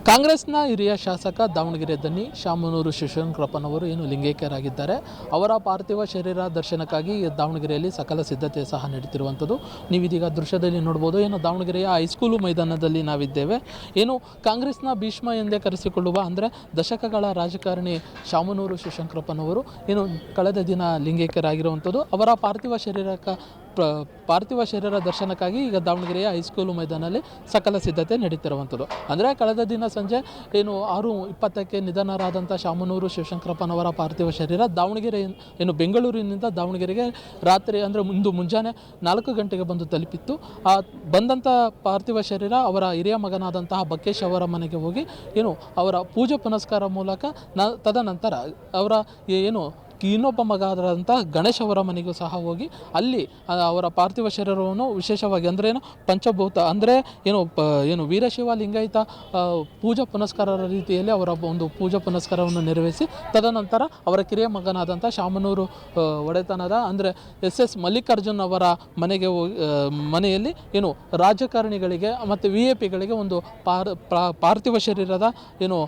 ಕಾಂಗ್ರೆಸ್ನ ಹಿರಿಯ ಶಾಸಕ ದಾವಣಗೆರೆ ದನ್ನಿ ಶಾಮನೂರು ಶಿವಶಂಕರಪ್ಪನವರು ಏನು ಲಿಂಗೈಕ್ಯರಾಗಿದ್ದಾರೆ. ಅವರ ಪಾರ್ಥಿವ ಶರೀರ ದರ್ಶನಕ್ಕಾಗಿ ದಾವಣಗೆರೆಯಲ್ಲಿ ಸಕಲ ಸಿದ್ಧತೆ ಸಹ ನಡೀತಿರುವಂಥದ್ದು ನೀವಿದೀಗ ದೃಶ್ಯದಲ್ಲಿ ನೋಡ್ಬೋದು. ಏನು ದಾವಣಗೆರೆಯ ಹೈಸ್ಕೂಲು ಮೈದಾನದಲ್ಲಿ ನಾವಿದ್ದೇವೆ. ಏನು ಕಾಂಗ್ರೆಸ್ನ ಭೀಷ್ಮ ಎಂದೇ ಕರೆಸಿಕೊಳ್ಳುವ ಅಂದರೆ ದಶಕಗಳ ರಾಜಕಾರಣಿ ಶಾಮನೂರು ಶಿವಶಂಕರಪ್ಪನವರು ಏನು ಕಳೆದ ದಿನ ಲಿಂಗೈಕ್ಯರಾಗಿರುವಂಥದ್ದು. ಅವರ ಪಾರ್ಥಿವ ಶರೀರ ದರ್ಶನಕ್ಕಾಗಿ ಈಗ ದಾವಣಗೆರೆಯ ಹೈಸ್ಕೂಲು ಮೈದಾನದಲ್ಲಿ ಸಕಲ ಸಿದ್ಧತೆ ನಡೀತಿರುವಂಥದ್ದು. ಅಂದರೆ ಕಳೆದ ದಿನ ಸಂಜೆ ಏನು 6:20ಕ್ಕೆ ನಿಧನರಾದಂಥ ಶಾಮನೂರು ಶಿವಶಂಕರಪ್ಪನವರ ಪಾರ್ಥಿವ ಶರೀರ ದಾವಣಗೆರೆ ಏನು ಬೆಂಗಳೂರಿನಿಂದ ದಾವಣಗೆರೆಗೆ ರಾತ್ರಿ ಅಂದರೆ ಇಂದು ಮುಂಜಾನೆ 4 ಗಂಟೆಗೆ ಬಂದು ತಲುಪಿತ್ತು. ಬಂದಂಥ ಪಾರ್ಥಿವ ಶರೀರ ಅವರ ಹಿರಿಯ ಮಗನಾದಂತಹ ಬಕ್ಕೇಶ್ ಅವರ ಮನೆಗೆ ಹೋಗಿ ಏನು ಅವರ ಪೂಜೆ ಪುನಸ್ಕಾರ ಮೂಲಕ ತದನಂತರ ಅವರ ಏನು ಇನ್ನೊಬ್ಬ ಮಗನಾದಂಥ ಗಣೇಶ್ ಅವರ ಮನೆಗೂ ಸಹ ಹೋಗಿ ಅಲ್ಲಿ ಅವರ ಪಾರ್ಥಿವ ಶರೀರವನ್ನು ವಿಶೇಷವಾಗಿ ಅಂದರೆ ಏನು ಪಂಚಭೂತ ಅಂದರೆ ಏನು ವೀರಶೈವ ಲಿಂಗಾಯತ ಪೂಜಾ ಪುನಸ್ಕಾರ ರೀತಿಯಲ್ಲಿ ಅವರ ಒಂದು ಪೂಜಾ ಪುನಸ್ಕಾರವನ್ನು ನೆರವೇರಿಸಿ ತದನಂತರ ಅವರ ಕಿರಿಯ ಮಗನಾದಂಥ ಶಾಮನೂರು ಒಡೆತನದ ಅಂದರೆ SS ಮಲ್ಲಿಕಾರ್ಜುನ್ ಅವರ ಮನೆಯಲ್ಲಿ ಏನು ರಾಜಕಾರಣಿಗಳಿಗೆ ಮತ್ತು VIPಗಳಿಗೆ ಒಂದು ಪಾರ್ಥಿವ ಶರೀರದ ಏನು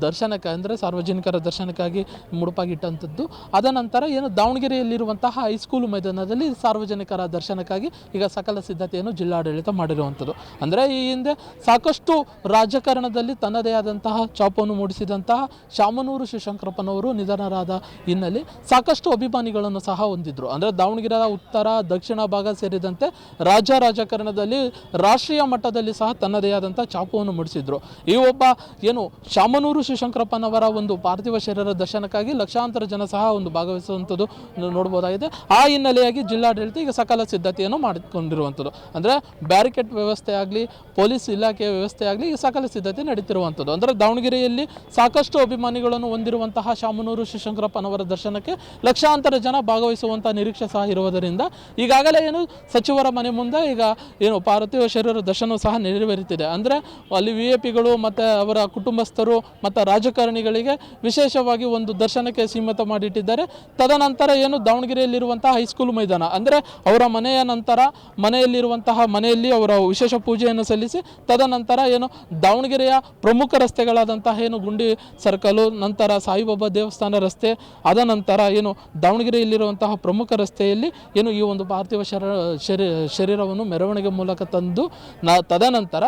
ದರ್ಶನಕ್ಕೆ ಅಂದರೆ ಸಾರ್ವಜನಿಕರ ದರ್ಶನಕ್ಕಾಗಿ ಮುಡುಪಾಗಿಟ್ಟಂಥದ್ದು. ನಂತರ ಏನು ದಾವಣಗೆರೆಯಲ್ಲಿರುವಂತಹ ಹೈಸ್ಕೂಲು ಮೈದಾನದಲ್ಲಿ ಸಾರ್ವಜನಿಕರ ದರ್ಶನಕ್ಕಾಗಿ ಈಗ ಸಕಲ ಸಿದ್ಧತೆಯನ್ನು ಜಿಲ್ಲಾಡಳಿತ ಮಾಡಿರುವಂಥದ್ದು. ಅಂದರೆ ಈ ಹಿಂದೆ ಸಾಕಷ್ಟು ರಾಜಕಾರಣದಲ್ಲಿ ತನ್ನದೇ ಆದಂತಹ ಛಾಪನ್ನು ಮೂಡಿಸಿದಂತಹ ಶಾಮನೂರು ಶಿವಶಂಕರಪ್ಪನವರು ನಿಧನರಾದ ಹಿನ್ನೆಲೆ ಸಾಕಷ್ಟು ಅಭಿಮಾನಿಗಳನ್ನು ಸಹ ಹೊಂದಿದ್ರು. ಅಂದರೆ ದಾವಣಗೆರೆಯ ಉತ್ತರ ದಕ್ಷಿಣ ಭಾಗ ಸೇರಿದಂತೆ ರಾಜಕಾರಣದಲ್ಲಿ ರಾಷ್ಟ್ರೀಯ ಮಟ್ಟದಲ್ಲಿ ಸಹ ತನ್ನದೇ ಆದಂಥ ಛಾಪವನ್ನು ಮೂಡಿಸಿದ್ರು. ಈ ಒಬ್ಬ ಏನು ಶಾಮನೂರು ಶಿವಶಂಕರಪ್ಪನವರ ಒಂದು ಪಾರ್ಥಿವ ಶರೀರ ದರ್ಶನಕ್ಕಾಗಿ ಲಕ್ಷಾಂತರ ಜನ ಸಹ ಒಂದು ಭಾಗವಹಿಸುವಂಥದ್ದು ನೋಡ್ಬೋದಾಗಿದೆ. ಆ ಹಿನ್ನೆಲೆಯಾಗಿ ಜಿಲ್ಲಾಡಳಿತ ಈಗ ಸಕಲ ಸಿದ್ಧತೆಯನ್ನು ಮಾಡಿಕೊಂಡಿರುವಂಥದ್ದು. ಅಂದರೆ ಬ್ಯಾರಿಕೇಡ್ ವ್ಯವಸ್ಥೆ ಆಗಲಿ ಪೊಲೀಸ್ ಇಲಾಖೆಯ ವ್ಯವಸ್ಥೆ ಆಗಲಿ ಈ ಸಕಲ ಸಿದ್ಧತೆ ನಡೀತಿರುವಂಥದ್ದು. ಅಂದರೆ ದಾವಣಗೆರೆಯಲ್ಲಿ ಸಾಕಷ್ಟು ಅಭಿಮಾನಿಗಳನ್ನು ಹೊಂದಿರುವಂತಹ ಶಾಮನೂರು ಶಿವಶಂಕರಪ್ಪನವರ ದರ್ಶನಕ್ಕೆ ಲಕ್ಷಾಂತರ ಜನ ಭಾಗವಹಿಸುವಂಥ ನಿರೀಕ್ಷೆ ಸಹ ಇರುವುದರಿಂದ ಈಗಾಗಲೇ ಏನು ಸಚಿವರ ಮನೆ ಮುಂದೆ ಈಗ ಏನು ಪಾರ್ಥಿವ ಶರೀರ ದರ್ಶನ ಸಹ ನೆರವೇರುತ್ತಿದೆ. ಅಂದರೆ ಅಲ್ಲಿ VIPಗಳು ಮತ್ತು ಅವರ ಕುಟುಂಬಸ್ಥರು ಮತ್ತು ರಾಜಕಾರಣಿಗಳಿಗೆ ವಿಶೇಷವಾಗಿ ಒಂದು ದರ್ಶನಕ್ಕೆ ಸೀಮಿತ ಮಾಡಿಟ್ಟಿದ್ದಾರೆ. ತದನಂತರ ಏನು ದಾವಣಗೆರೆಯಲ್ಲಿರುವಂತಹ ಹೈಸ್ಕೂಲ್ ಮೈದಾನ ಅಂದರೆ ಅವರ ಮನೆಯ ನಂತರ ಮನೆಯಲ್ಲಿ ಅವರ ವಿಶೇಷ ಪೂಜೆಯನ್ನು ಸಲ್ಲಿಸಿ ತದನಂತರ ಏನು ದಾವಣಗೆರೆಯ ಪ್ರಮುಖ ರಸ್ತೆಗಳಾದಂತಹ ಏನು ಗುಂಡಿ ಸರ್ಕಲು, ನಂತರ ಸಾಯಿಬಾಬಾ ದೇವಸ್ಥಾನ ರಸ್ತೆ, ಅದ ನಂತರ ಏನು ದಾವಣಗೆರೆಯಲ್ಲಿರುವಂತಹ ಪ್ರಮುಖ ರಸ್ತೆಯಲ್ಲಿ ಏನು ಈ ಒಂದು ಪಾರ್ಥಿವ ಶರೀರವನ್ನು ಮೆರವಣಿಗೆ ಮೂಲಕ ತಂದು ತದನಂತರ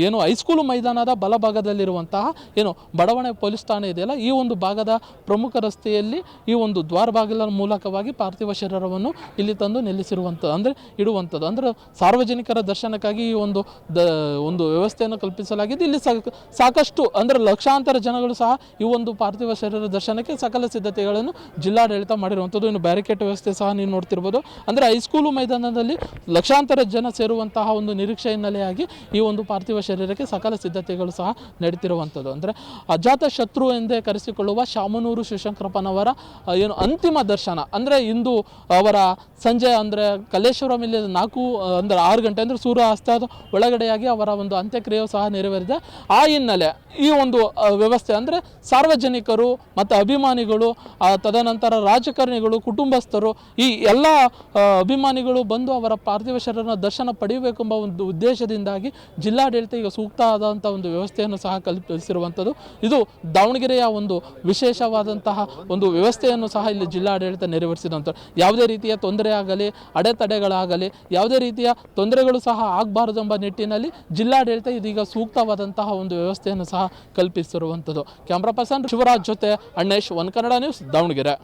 ಏನು ಹೈಸ್ಕೂಲು ಮೈದಾನದ ಬಲಭಾಗದಲ್ಲಿರುವಂತಹ ಏನು ಬಡಾವಣೆ ಪೊಲೀಸ್ ಠಾಣೆ ಇದೆಯಲ್ಲ ಈ ಒಂದು ಭಾಗದ ಪ್ರಮುಖ ರಸ್ತೆಯಲ್ಲಿ ಈ ಒಂದು ದ್ವಾರ ಬಾಗಿಲ ಮೂಲಕವಾಗಿ ಪಾರ್ಥಿವ ಶರೀರವನ್ನು ಇಲ್ಲಿ ತಂದು ನಿಲ್ಲಿಸಿರುವಂಥದ್ದು ಅಂದರೆ ಇಡುವಂಥದ್ದು. ಅಂದರೆ ಸಾರ್ವಜನಿಕರ ದರ್ಶನಕ್ಕಾಗಿ ಈ ಒಂದು ವ್ಯವಸ್ಥೆಯನ್ನು ಕಲ್ಪಿಸಲಾಗಿದೆ. ಇಲ್ಲಿ ಸಾಕಷ್ಟು ಅಂದರೆ ಲಕ್ಷಾಂತರ ಜನಗಳು ಸಹ ಈ ಒಂದು ಪಾರ್ಥಿವ ಶರೀರ ದರ್ಶನಕ್ಕೆ ಸಕಲ ಸಿದ್ಧತೆಗಳನ್ನು ಜಿಲ್ಲಾಡಳಿತ ಮಾಡಿರುವಂಥದ್ದು. ಇನ್ನು ಬ್ಯಾರಿಕೇಡ್ ವ್ಯವಸ್ಥೆ ಸಹ ನೀವು ನೋಡ್ತಿರ್ಬೋದು. ಅಂದರೆ ಹೈಸ್ಕೂಲು ಮೈದಾನದಲ್ಲಿ ಲಕ್ಷಾಂತರ ಜನ ಸೇರುವಂತಹ ಒಂದು ನಿರೀಕ್ಷೆ ಹಿನ್ನೆಲೆಯಾಗಿ ಈ ಒಂದು ಪಾರ್ಥಿವ ಶರೀರಕ್ಕೆ ಸಕಲ ಸಿದ್ಧತೆಗಳು ಸಹ ನಡೀತಿರುವಂಥದ್ದು. ಅಂದರೆ ಅಜಾತ ಶತ್ರು ಎಂದೇ ಕರೆಸಿಕೊಳ್ಳುವ ಶಾಮನೂರು ಶಿವಶಂಕರಪ್ಪನವರ ಏನು ಅಂತಿಮ ದರ್ಶನ ಅಂದರೆ ಇಂದು ಅವರ ಸಂಜೆ ಅಂದರೆ ಕಲ್ಲೇಶ್ವರಂ 6 ಗಂಟೆ ಅಂದರೆ ಸೂರ್ಯಾಸ್ತದ ಒಳಗಡೆಯಾಗಿ ಅವರ ಒಂದು ಅಂತ್ಯಕ್ರಿಯೆಯು ಸಹ ನೆರವೇರಿದೆ. ಆ ಹಿನ್ನೆಲೆ ಈ ಒಂದು ವ್ಯವಸ್ಥೆ ಅಂದರೆ ಸಾರ್ವಜನಿಕರು ಮತ್ತು ಅಭಿಮಾನಿಗಳು ತದನಂತರ ರಾಜಕಾರಣಿಗಳು ಕುಟುಂಬಸ್ಥರು ಈ ಎಲ್ಲ ಅಭಿಮಾನಿಗಳು ಬಂದು ಅವರ ಪಾರ್ಥಿವ ಶರೀರನ ದರ್ಶನ ಪಡೆಯಬೇಕೆಂಬ ಒಂದು ಉದ್ದೇಶದಿಂದಾಗಿ ಜಿಲ್ಲಾಡಳಿತ ಈಗ ಸೂಕ್ತ ಆದಂಥ ಒಂದು ವ್ಯವಸ್ಥೆಯನ್ನು ಸಹ ಕಲ್ಪಿಸಿರುವಂಥದ್ದು. ಇದು ದಾವಣಗೆರೆಯ ಒಂದು ವಿಶೇಷವಾದಂತಹ ಒಂದು ವ್ಯವಸ್ಥೆಯನ್ನು ಸಹ ಇಲ್ಲಿ ಜಿಲ್ಲಾಡಳಿತ ನೆರವೇರಿಸಿದಂಥ ಯಾವುದೇ ರೀತಿಯ ತೊಂದರೆ ಆಗಲಿ ಅಡೆತಡೆಗಳಾಗಲಿ ಯಾವುದೇ ರೀತಿಯ ತೊಂದರೆಗಳು ಸಹ ಆಗಬಾರದೆಂಬ ನಿಟ್ಟಿನಲ್ಲಿ ಜಿಲ್ಲಾಡಳಿತ ಇದೀಗ ಸೂಕ್ತವಾದಂತಹ ಒಂದು ವ್ಯವಸ್ಥೆಯನ್ನು ಸಹ ಕಲ್ಪಿಸಿರುವಂಥದ್ದು. ಕ್ಯಾಮ್ರಾ ಪರ್ಸನ್ ಶಿವರಾಜ್ ಜೊತೆ ಅಣ್ಣೇಶ್, ಒನ್ ಕನ್ನಡ ನ್ಯೂಸ್, ದಾವಣಗೆರೆ.